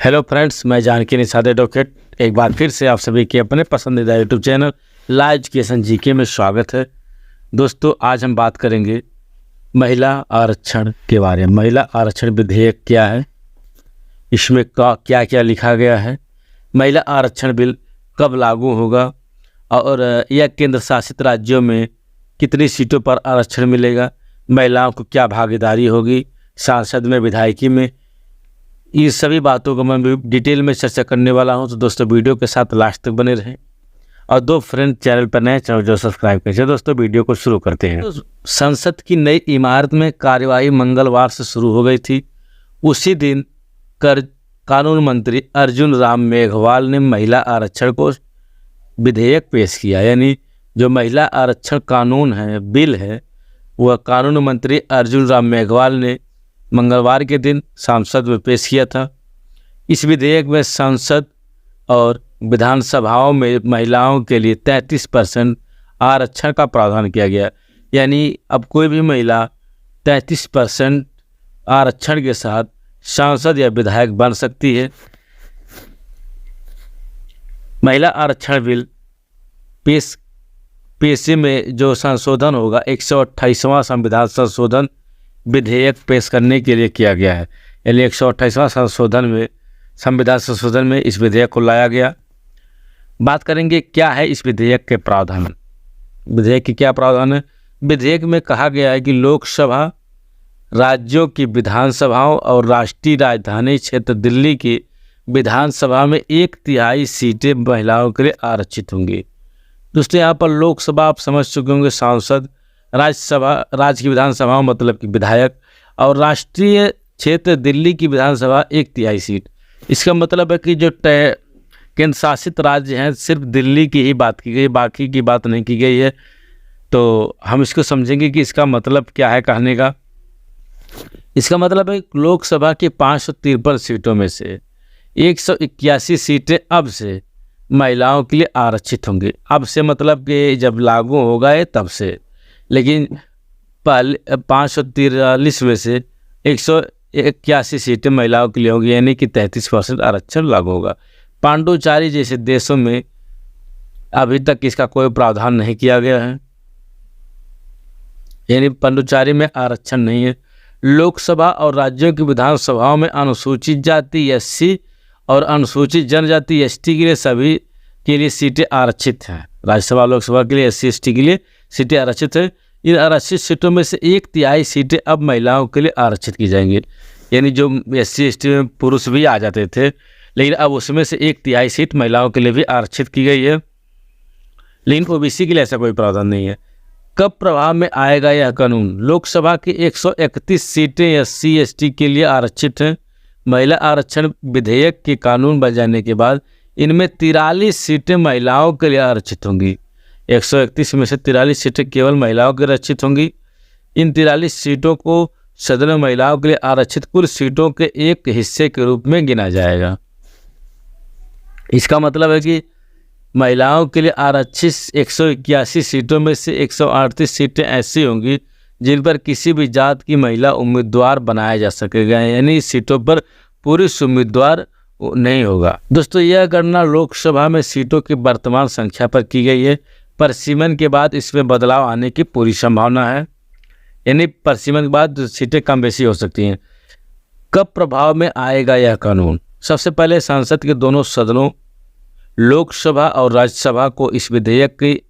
Hello friends, मैं Janaki Nishad advocate एक बार फिर से आप सभी के अपने पसंदीदा यूट्यूब चैनल ला एजुकेशन जीके में स्वागत है। दोस्तों, आज हम बात करेंगे महिला आरक्षण के बारे में। महिला आरक्षण विधेयक क्या है, इसमें क्या क्या लिखा गया है, महिला आरक्षण बिल कब लागू होगा और यह केंद्र शासित राज्यों में कितनी सीटों पर आरक्षण मिलेगा, महिलाओं को क्या भागीदारी होगी सांसद में, विधायकी में, ये सभी बातों को मैं डिटेल में चर्चा करने वाला हूं। तो दोस्तों, वीडियो के साथ लास्ट तक बने रहें और दो फ्रेंड चैनल पर नए चैनल जो सब्सक्राइब करें। दोस्तों, वीडियो को शुरू करते हैं। तो संसद की नई इमारत में कार्यवाही मंगलवार से शुरू हो गई थी। उसी दिन कानून मंत्री अर्जुन राम मेघवाल ने महिला आरक्षण को विधेयक पेश किया। यानी जो महिला आरक्षण कानून है, बिल है, वह कानून मंत्री अर्जुन राम मेघवाल ने मंगलवार के दिन संसद में पेश किया था। इस विधेयक में संसद और विधानसभाओं में महिलाओं के लिए 33% आरक्षण का प्रावधान किया गया। यानी अब कोई भी महिला 33% आरक्षण के साथ सांसद या विधायक बन सकती है। महिला आरक्षण बिल पेशे में जो संशोधन होगा, 128वां संविधान संशोधन विधेयक पेश करने के लिए किया गया है। यानी 128वां संविधान संशोधन में इस विधेयक को लाया गया। बात करेंगे क्या है इस विधेयक के प्रावधान। विधेयक के क्या प्रावधान है? विधेयक में कहा गया है कि लोकसभा, राज्यों की विधानसभाओं और राष्ट्रीय राजधानी क्षेत्र दिल्ली की विधानसभा में 1/3 सीटें महिलाओं के लिए आरक्षित होंगी। दोस्तों, यहाँ पर लोकसभा आप समझ चुके होंगे, सांसद, राज्यसभा, राज्य की विधानसभा मतलब कि विधायक, और राष्ट्रीय क्षेत्र दिल्ली की विधानसभा 1/3 सीट। इसका मतलब है कि जो केंद्र शासित राज्य हैं, सिर्फ दिल्ली की ही बात की गई, बाकी की बात नहीं की गई है। तो हम इसको समझेंगे कि इसका मतलब क्या है कहने का। इसका मतलब है लोकसभा की 553 सीटों में से 181 सीटें अब से महिलाओं के लिए आरक्षित होंगी। अब से मतलब कि जब लागू होगा ये तब से, लेकिन पहले 543 में से 181 सीटें महिलाओं के लिए होंगी। यानी कि 33% आरक्षण लागू होगा। पांडुचारी जैसे देशों में अभी तक इसका कोई प्रावधान नहीं किया गया है, यानी पांडुचारी में आरक्षण नहीं है। लोकसभा और राज्यों की विधानसभाओं में अनुसूचित जाति SC और अनुसूचित जनजाति ST के लिए सभी के लिए सीटें आरक्षित हैं। राज्यसभा, लोकसभा के लिए SC ST के लिए सीटें आरक्षित है। इन आरक्षित सीटों में से 1/3 सीटें अब महिलाओं के लिए आरक्षित की जाएंगी। यानी जो SC ST में पुरुष भी आ जाते थे, लेकिन अब उसमें से 1/3 सीट महिलाओं के लिए भी आरक्षित की गई है। लेकिन OBC के लिए ऐसा कोई प्रावधान नहीं है। कब प्रभाव में आएगा यह कानून? लोकसभा की 131 सीटें SC ST के लिए आरक्षित हैं। महिला आरक्षण विधेयक के कानून बन जाने के बाद इनमें 43 सीटें महिलाओं के लिए आरक्षित होंगी। 131 में से 43 सीटें केवल महिलाओं के लिए आरक्षित होंगी। इन 43 सीटों को सदन में महिलाओं के लिए आरक्षित कुल सीटों के एक हिस्से के रूप में गिना जाएगा। इसका मतलब है कि महिलाओं के लिए आरक्षित 181 सीटों में से 138 सीटें ऐसी होंगी जिन पर किसी भी जात की महिला उम्मीदवार बनाया जा सकेगा। यानी इस सीटों पर पुरुष उम्मीदवार नहीं होगा। दोस्तों, यह गणना लोकसभा में सीटों की वर्तमान संख्या पर की गई है। परिसीमन के बाद इसमें बदलाव आने की पूरी संभावना है। यानी परिसीमन के बाद सीटें कम बेसी हो सकती हैं। कब प्रभाव में आएगा यह कानून? सबसे पहले संसद के दोनों सदनों, लोकसभा और राज्यसभा को इस विधेयक की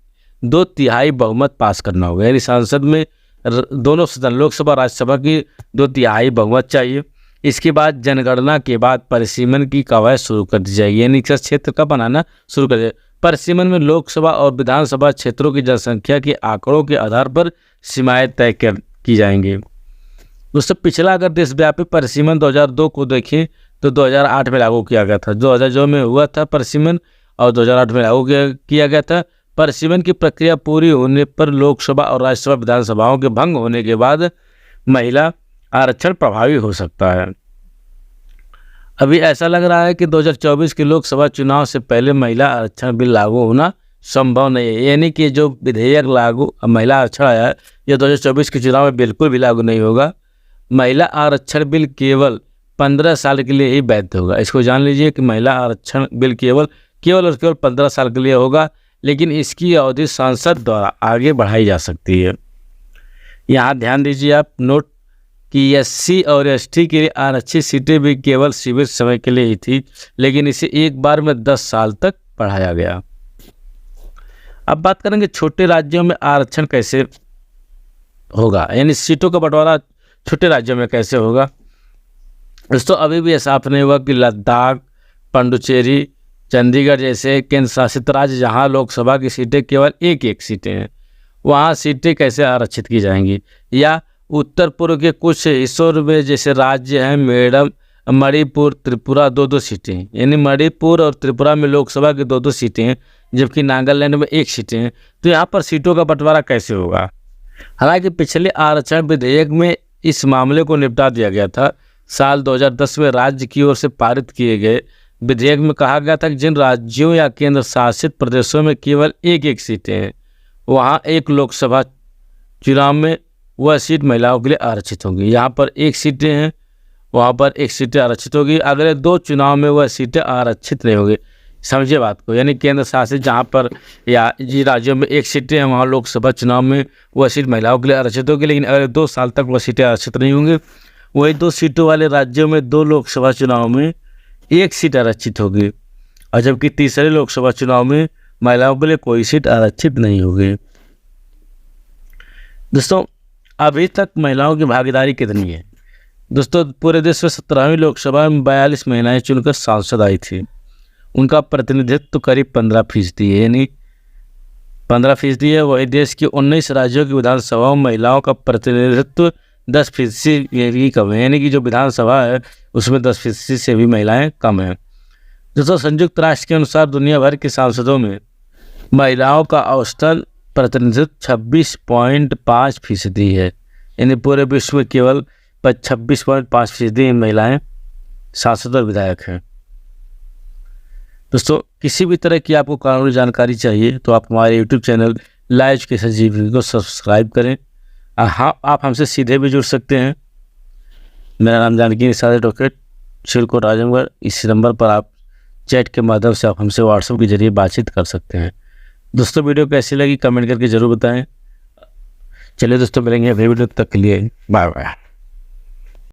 2/3 बहुमत पास करना होगा। यानी संसद में दोनों सदन, लोकसभा राज्यसभा की 2/3 बहुमत चाहिए। इसके बाद जनगणना के बाद परिसीमन की कवायद शुरू कर दी जाएगी। यानी इसका क्षेत्र का बनाना शुरू कर दिया। परिसीमन में लोकसभा और विधानसभा क्षेत्रों की जनसंख्या के आंकड़ों के आधार पर सीमाएं तय की जाएंगी। दोस्तों, पिछला अगर देशव्यापी परिसीमन 2002 को देखें तो 2008 में लागू किया गया था। 2002 में हुआ था परिसीमन और 2008 में लागू किया गया था। परिसीमन की प्रक्रिया पूरी होने पर लोकसभा और राज्यसभा विधानसभाओं के भंग होने के बाद महिला आरक्षण प्रभावी हो सकता है। अभी ऐसा लग रहा है कि 2024 के लोकसभा चुनाव से पहले महिला आरक्षण बिल लागू होना संभव नहीं है। यानी कि जो विधेयक लागू महिला आरक्षण आया है, यह 2024 के चुनाव में बिल्कुल भी लागू नहीं होगा। महिला आरक्षण बिल केवल 15 साल के लिए ही वैध होगा। इसको जान लीजिए कि महिला आरक्षण बिल केवल और केवल 15 साल के लिए होगा, लेकिन इसकी अवधि संसद द्वारा आगे बढ़ाई जा सकती है। यहाँ ध्यान दीजिए आप नोट कि SC और ST के लिए आरक्षित सीटें भी केवल सीमित समय के लिए ही थी, लेकिन इसे एक बार में 10 साल तक बढ़ाया गया। अब बात करेंगे छोटे राज्यों में आरक्षण कैसे होगा, यानी सीटों का बंटवारा छोटे राज्यों में कैसे होगा। दोस्तों अभी भी साफ नहीं हुआ कि लद्दाख, पुडुचेरी, चंडीगढ़ जैसे केंद्र शासित राज्य जहां लोकसभा की सीटें केवल एक सीटें हैं, वहां सीटें कैसे आरक्षित की जाएंगी, या उत्तर पूर्व के कुछ हिस्सों में जैसे राज्य हैं मणिपुर, त्रिपुरा 2-2 सीटें हैं, यानी मणिपुर और त्रिपुरा में लोकसभा की 2-2 सीटें हैं, जबकि नागालैंड में 1 सीटें हैं। तो यहाँ पर सीटों का बंटवारा कैसे होगा। हालांकि पिछले आरक्षण विधेयक में इस मामले को निपटा दिया गया था। साल 2010 में राज्य की ओर से पारित किए गए विधेयक में कहा गया था कि जिन राज्यों या केंद्र शासित प्रदेशों में केवल एक सीटें हैं, वहाँ एक लोकसभा चुनाव में वह सीट महिलाओं के लिए आरक्षित होगी। यहाँ पर 1 सीटें हैं, वहाँ पर 1 सीटें आरक्षित होगी। अगले 2 चुनाव में वह सीटें आरक्षित नहीं होगी। समझिए बात को, यानी केंद्र शासित जहाँ पर या जिन राज्यों में 1 सीटें हैं, वहाँ लोकसभा चुनाव में वह सीट महिलाओं के लिए आरक्षित होगी, लेकिन अगले 2 साल तक वह सीटें आरक्षित नहीं होंगी। वही 2 सीटों वाले राज्यों में 2 लोकसभा चुनाव में 1 सीट आरक्षित होगी, और जबकि तीसरे लोकसभा चुनाव में महिलाओं के लिए कोई सीट आरक्षित नहीं होगी। दोस्तों अभी तक महिलाओं की भागीदारी कितनी है। दोस्तों पूरे देश में 17वीं लोकसभा में 42 महिलाएं चुनकर सांसद आई थी। उनका प्रतिनिधित्व करीब 15% है, यानी 15% है। वही देश के 19 राज्यों की विधानसभाओं में महिलाओं का प्रतिनिधित्व 10% भी कम है, यानी कि जो विधानसभा है उसमें 10% से भी महिलाएं कम हैं। दोस्तों संयुक्त राष्ट्र के अनुसार दुनिया भर के सांसदों में महिलाओं का औसतन प्रतिनिधित्व 26.5% है, यानी पूरे विश्व में केवल 26.5% महिलाएं सांसद और विधायक हैं। दोस्तों किसी भी तरह की आपको कानूनी जानकारी चाहिए तो आप हमारे YouTube चैनल ला एजुकेशन जीवी को सब्सक्राइब करें। हाँ, आप हमसे सीधे भी जुड़ सकते हैं। मेरा नाम जानकी निषाद एडवोकेट, चिलकोट आजमगढ़। इस नंबर पर आप चैट के माध्यम से आप हमसे व्हाट्सएप के जरिए बातचीत कर सकते हैं। दोस्तों वीडियो कैसी लगी कमेंट करके ज़रूर बताएं। चलिए दोस्तों मिलेंगे अगले वीडियो तक के लिए, बाय बाय।